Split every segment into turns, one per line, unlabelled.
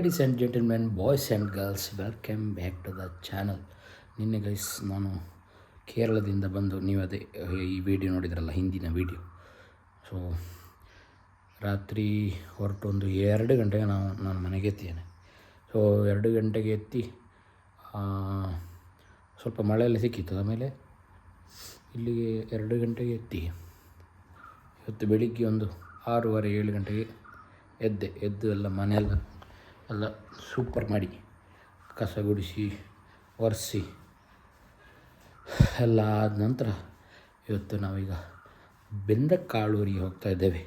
Ladies and gentlemen, boys and girls, welcome back to the channel. ನಿನ್ನೆ guys ನಾನು ಕೇರಳದಿಂದ ಬಂದು ನೀವು ಅದೇ ಈ ವಿಡಿಯೋ ನೋಡಿದ್ರಲ್ಲ, ಹಿಂದಿನ ವಿಡಿಯೋ. ಸೊ ರಾತ್ರಿ ಹೊರಟು ಒಂದು 2 ಗಂಟೆಗೆ ನಾನು ಮನೆಗೆ ಎತ್ತಿದ್ದೇನೆ. ಸೊ 2 ಗಂಟೆಗೆ ಎತ್ತಿ ಸ್ವಲ್ಪ ಮಳೆಯೆಲ್ಲ ಸಿಕ್ಕಿತ್ತು. ಆಮೇಲೆ ಇಲ್ಲಿಗೆ 2 ಗಂಟೆಗೆ ಎತ್ತಿ ಇವತ್ತು ಬೆಳಿಗ್ಗೆ ಒಂದು 6:30-7 ಗಂಟೆಗೆ ಎದ್ದು ಎಲ್ಲ ಮನೆಯೆಲ್ಲ ಸೂಪರ್ ಮಾಡಿ ಕಸ ಗುಡಿಸಿ ಒರೆಸಿ ಎಲ್ಲ ಆದ ನಂತರ ಇವತ್ತು ನಾವೀಗ ಬೆಂದಕಾಳೂರಿಗೆ ಹೋಗ್ತಾ ಇದ್ದೇವೆ.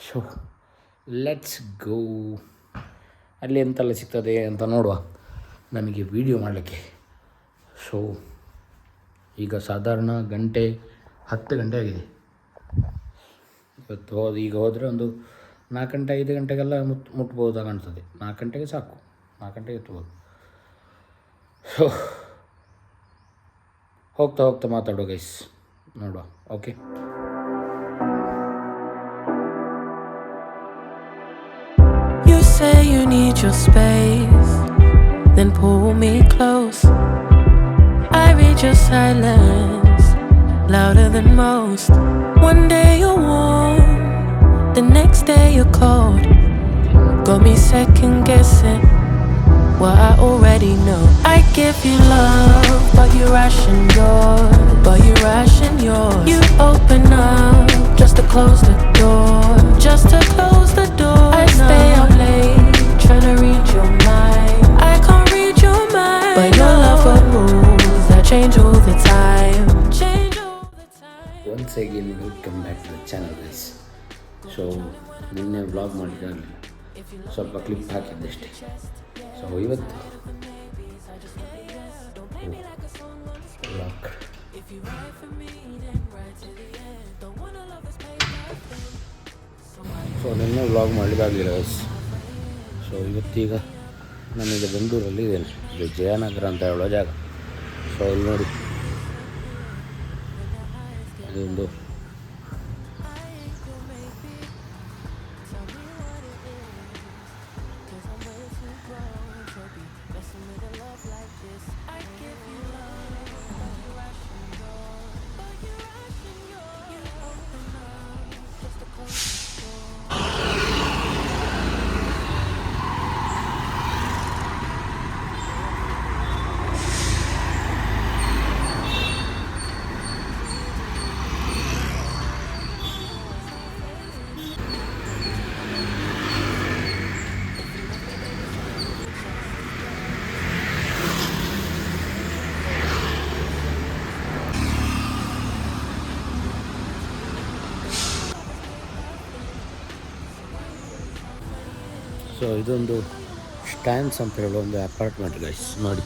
So let's go. ಅಲ್ಲಿ ಎಂತೆಲ್ಲ ಸಿಗ್ತದೆ ಅಂತ ನೋಡುವ ನಮಗೆ ವಿಡಿಯೋ ಮಾಡಲಿಕ್ಕೆ. ಸೊ ಈಗ ಸಾಧಾರಣ 10 ಗಂಟೆ ಆಗಿದೆ. ಇವತ್ತು ಈಗ ಹೋದರೆ ಒಂದು 4 ಗಂಟೆ 5 ಗಂಟೆಗೆಲ್ಲ ಮುಟ್ಬೋದು ಕಾಣ್ತದೆ. 4 ಗಂಟೆಗೆ ಸಾಕು, 4 ಗಂಟೆಗೆ ಎತ್ಬೋದು. ಸೊ ಹೋಗ್ತಾ ಮಾತಾಡೋ ಗೈಸ್, ನೋಡುವ. Okay,
You say you need your space, then pull me close. I read your silence, louder than most. One day you're warm, the next day you're cold. Got me second guessing what I already know. I give you love, but you ration yours. You open up just to close the door. I stay up late trying to read your mind. I can't read your mind, but your love got rules that change all the time.
Once again welcome back to the channel guys. So ನಿನ್ನೆ vlog ಮಾಡಿದ್ದಾಗಲಿಲ್ಲ, ಸ್ವಲ್ಪ clip ಹಾಕಿದ್ದೆ ಅಷ್ಟೇ. So ಇವತ್ತು vlog ನಿನ್ನೆ vlog ಮಾಡಿದಾಗಲಿಲ್ಲ guys. So ಇವತ್ತೀಗ ನಾನೀಗ ಬೆಂಗಳೂರಲ್ಲಿ ಇದ್ದೇನೆ. ಇದು ಜಯನಗರ ಅಂತ ಹೇಳೋ ಜಾಗ. ಸೊ ಇಲ್ಲಿ ನೋಡಿ, ಇದೊಂದು ಸೊ ಇದೊಂದು ಸ್ಟ್ಯಾನ್ಸ್ ಅಂತ ಹೇಳೋ ಒಂದು ಅಪಾರ್ಟ್ಮೆಂಟ್ ಗೈಸ್. ನೋಡಿ,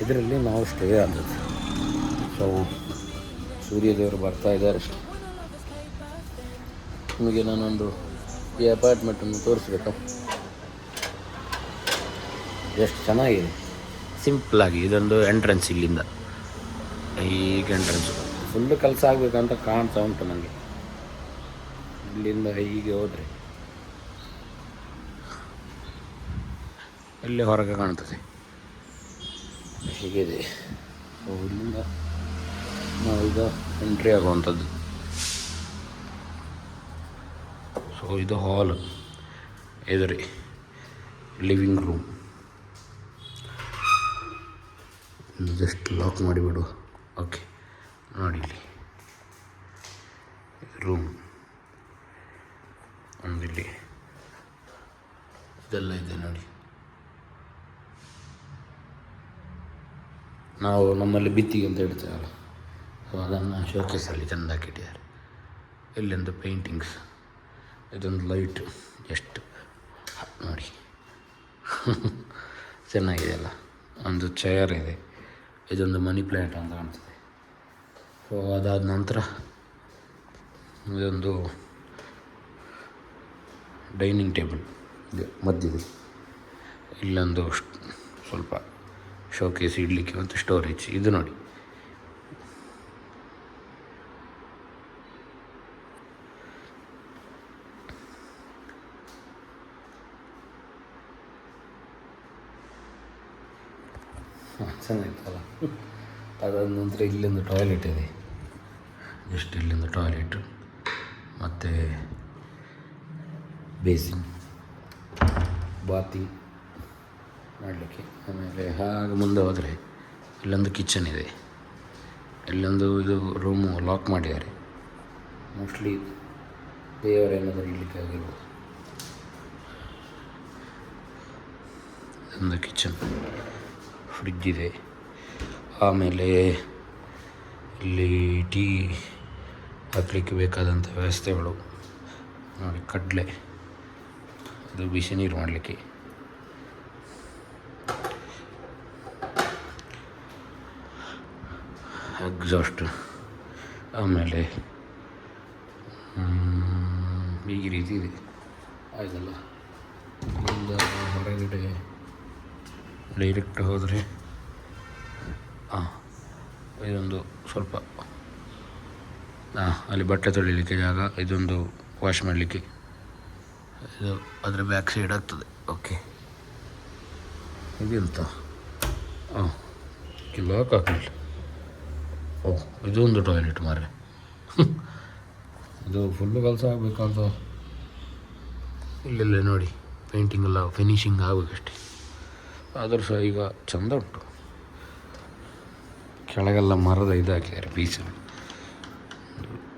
ಇದರಲ್ಲಿ ನಾವು ಸ್ಟೇ ಆದದ್ದು. ಸೊ ಸೂರ್ಯದೇವರು ಬರ್ತಾ ಇದ್ದಾರೆ. ನಿಮಗೆ ನಾನೊಂದು ಈ ಅಪಾರ್ಟ್ಮೆಂಟನ್ನು ತೋರಿಸ್ಬೇಕು. ಎಷ್ಟು ಚೆನ್ನಾಗಿದೆ, ಸಿಂಪಲ್ಲಾಗಿ. ಇದೊಂದು ಎಂಟ್ರೆನ್ಸ್, ಇಲ್ಲಿಂದ ಈಗ ಎಂಟ್ರೆನ್ಸು ಫುಲ್ಲು ಕೆಲಸ ಆಗಬೇಕಂತ ಕಾಣ್ತಾ ಉಂಟು ನನಗೆ. ಇಲ್ಲಿಂದ ಹೀಗೆ ಹೋದರೆ ಇಲ್ಲೇ ಹೊರಗೆ ಕಾಣ್ತದೆ, ಹೀಗಿದೆ. ಸೊ ಇಲ್ಲಿಂದ ನಾವೀಗ ಎಂಟ್ರಿ ಆಗುವಂಥದ್ದು. ಸೊ ಇದು ಹಾಲ್, ಎದುರಿ ಲಿವಿಂಗ್ ರೂಮ್. ಜಸ್ಟ್ ಲಾಕ್ ಮಾಡಿಬಿಡು. ಓಕೆ, ನೋಡಿ ಇಲ್ಲಿ ರೂಮ್ ಒಂದಿಲ್ಲಿ ಇದೆಲ್ಲ ಇದೆ ನೋಡಿ. ನಾವು ನಮ್ಮಲ್ಲಿ ಭಿತ್ತಿಗೆ ಅಂತ ಇಡ್ತೇವಲ್ಲ, ಸೊ ಅದನ್ನು ಶೋಕೇಸಲ್ಲಿ ಚೆಂದ ಹಾಕಿಟ್ಟಿದ್ದಾರೆ. ಇಲ್ಲೊಂದು ಪೇಂಟಿಂಗ್ಸ್, ಇದೊಂದು ಲೈಟು, ಎಷ್ಟು ನೋಡಿ ಚೆನ್ನಾಗಿದೆಯಲ್ಲ. ಒಂದು ಚೇರ್ ಇದೆ, ಇದೊಂದು ಮನಿ ಪ್ಲ್ಯಾಂಟ್ ಅಂತ ಕಾಣ್ತದೆ. ಸೊ ಅದಾದ ನಂತರ ಇದೊಂದು ಡೈನಿಂಗ್ ಟೇಬಲ್ ಇದೆ ಮಧ್ಯದಲ್ಲಿ. ಇಲ್ಲೊಂದು ಸ್ವಲ್ಪ ಶೋಕೇಸ್ ಇಡಲಿಕ್ಕೆ ಮತ್ತು ಸ್ಟೋರೇಜ್. ಇದು ನೋಡಿ, ಚೆನ್ನಾಗಿತ್ತಲ್ಲ. ಅದಾದ ನಂತರ ಇಲ್ಲೊಂದು ಟಾಯ್ಲೆಟ್ ಇದೆ, ಜಸ್ಟ್ ಇಲ್ಲಿಂದ ಟಾಯ್ಲೆಟು ಮತ್ತು ಬೇಸಿನ್, ಬಾತಿಂಗ್ ಮಾಡಲಿಕ್ಕೆ. ಆಮೇಲೆ ಹಾಗೆ ಮುಂದೆ ಹೋದರೆ ಇಲ್ಲೊಂದು ಕಿಚನ್ ಇದೆ, ಇಲ್ಲೊಂದು ಇದು ರೂಮು ಲಾಕ್ ಮಾಡಿದ್ದಾರೆ, ಮೋಸ್ಟ್ಲಿ ದೇವರೇನಾದರೂ ಇರಲಿಕ್ಕೆ ಆಗಿರ್ಬೋದು. ಒಂದು ಕಿಚನ್, ಫ್ರಿಡ್ಜ್ ಇದೆ. ಆಮೇಲೆ ಇಲ್ಲಿ ಟೀ ಹಾಕಲಿಕ್ಕೆ ಬೇಕಾದಂಥ ವ್ಯವಸ್ಥೆಗಳು ನೋಡಿ, ಕಡಲೆ, ಅದು ಬಿಸಿ ನೀರು ಮಾಡಲಿಕ್ಕೆ. ಎಕ್ಸಾಸ್ಟ್. ಆಮೇಲೆ ಈ ರೀತಿ ಇದೆ, ಆಯ್ತಲ್ಲ. ಇಲ್ಲಿಂದ ಹೊರಗಡೆ ಡೈರೆಕ್ಟ್ ಹೋದರೆ ಇದೊಂದು ಸ್ವಲ್ಪ ಅಲ್ಲಿ ಬಟ್ಟೆ ತೊಳಿಲಿಕ್ಕೆ ಜಾಗ, ಇದೊಂದು ವಾಶ್ ಮಾಡಲಿಕ್ಕೆ, ಇದು ಅದರ ಬ್ಯಾಕ್ ಸೈಡ್ ಆಗ್ತದೆ. ಓಕೆ, ಇದೆಂತ ಲಾಕ್ ಹಾಕಲಿಲ್ಲ. ಇದೊಂದು ಟಾಯ್ಲೆಟ್ ಮಾರೆ. ಇದು ಫುಲ್ಲು ಕೆಲಸ ಆಗಬೇಕಂತ ಇಲ್ಲೆಲ್ಲ ನೋಡಿ, ಪೇಂಟಿಂಗ್ ಎಲ್ಲ ಫಿನಿಶಿಂಗ್ ಆಗಬೇಕಷ್ಟೆ. ಆದರೂ ಸಹ ಈಗ ಚೆಂದ ಉಂಟು. ಕೆಳಗೆಲ್ಲ ಮರದ ಇದು ಹಾಕಿದ್ದಾರೆ, ಪೀಸು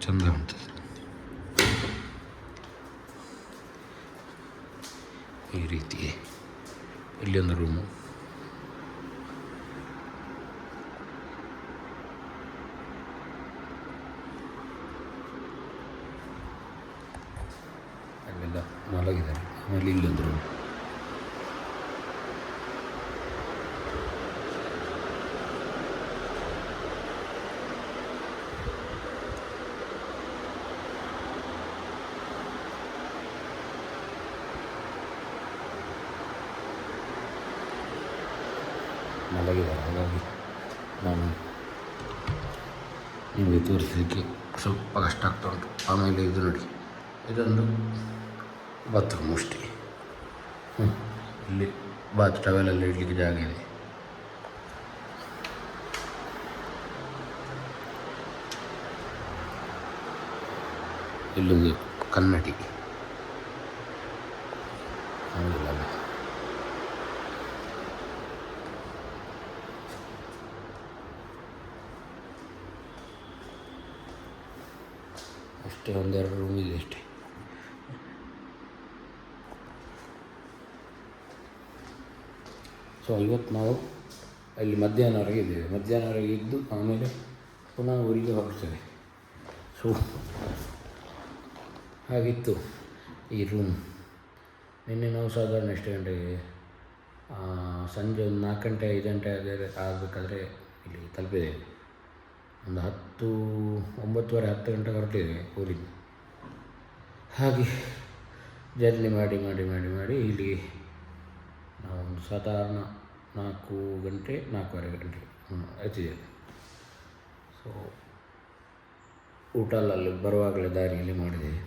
ಚೆಂದ ಉಂಟು. ಈ ರೀತಿ ಇಲ್ಲಿ ಒಂದು ರೂಮು, ಅಲ್ಲೆಲ್ಲ ಮಲಗಿದ್ದಾರೆ. ಆಮೇಲೆ ಇಲ್ಲೊಂದು ರೂಮ್, ಮಲಗಿದ್ದಾರೆ. ಹಾಗಾಗಿ ನಾನು ನಿಮಗೆ ತೋರಿಸಲಿಕ್ಕೆ ಸ್ವಲ್ಪ ಕಷ್ಟ ಆಗ್ತಾ ಉಂಟು. ಆಮೇಲೆ ಇದು ನೋಡಿ, ಇದೊಂದು ಬಾತ್ರೂಮ್ ಅಷ್ಟೇ. ಇಲ್ಲಿ ಬಾತ್ ಟವೆಲೆಲ್ಲ ಇಡಲಿಕ್ಕೆ ಜಾಗ ಇದೆ. ಇಲ್ಲೊಂದು ಕನ್ನಡಿ, ಹೌದಿಲ್ಲ, ಅಷ್ಟೇ. ಒಂದೆರಡು ರೂಮ್ ಇದೆ ಅಷ್ಟೇ. ಸೊ ಇವತ್ತು ನಾವು ಅಲ್ಲಿ ಮಧ್ಯಾಹ್ನವರೆಗೆ ಇದ್ದೇವೆ. ಮಧ್ಯಾಹ್ನವರೆಗೆ ಇದ್ದು ಆಮೇಲೆ ಪುನಃ ಊರಿಗೆ ಹೊರಡ್ತೇವೆ. ಸೊ ಹಾಗಿತ್ತು ಈ ರೂಮ್. ನಿನ್ನೆ ನಾವು ಸಾಧಾರಣ ಎಷ್ಟು ಗಂಟೆಗೆ, ಸಂಜೆ ಒಂದು 4 ಗಂಟೆ 5 ಗಂಟೆ ಆಗಬೇಕಾದ್ರೆ ಇಲ್ಲಿ ತಲುಪಿದ್ದೇವೆ. ಒಂದು 9:30 10 ಗಂಟೆ ಹೊರಟಿದ್ದೇವೆ ಊರಿಗೆ. ಹಾಗೆ ಜರ್ನಿ ಮಾಡಿ ಮಾಡಿ ಮಾಡಿ ಮಾಡಿ ಇಲ್ಲಿ ನಾವೊಂದು ಸಾಧಾರಣ 4:30 ಗಂಟೆ ಎತ್ತಿದ್ದೇವೆ. ಸೊ ಊಟ ಎಲ್ಲ ಅಲ್ಲಿ ಬರುವಾಗಲೇ ದಾರಿಯಲ್ಲಿ ಮಾಡಿದ್ದೇವೆ.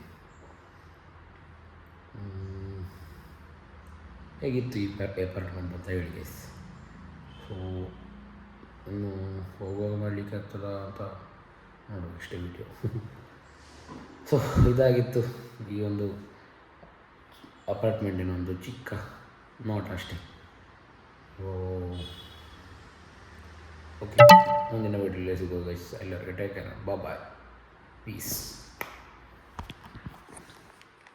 ಹೇಗಿತ್ತು ಈ ಅಪಾರ್ಟ್ಮೆಂಟ್ ಅಂತ ಹೇಳಿ ಗೈಸ್. ಸೊ ಇನ್ನು ಹೋಗುವಾಗ ಮಾಡಲಿಕ್ಕೆ ಆಗ್ತದ ಅಂತ ನೋಡುವ ಇಷ್ಟೇ ವಿಡಿಯೋ. ಸೊ ಇದಾಗಿತ್ತು ಈ ಒಂದು ಅಪಾರ್ಟ್ಮೆಂಟಿನ ಒಂದು ಚಿಕ್ಕ ನೋಟ ಅಷ್ಟೇ. ಓಕೆ, ಮುಂದಿನ ವಿಡಿಯೋಲಿ ಸಿಗೋದು ಗೈಸ್. ಎಲ್ಲರಿಗೂ ಟೇಕ್ ಕೇರ್, ಬಾಯ್, ಪೀಸ್.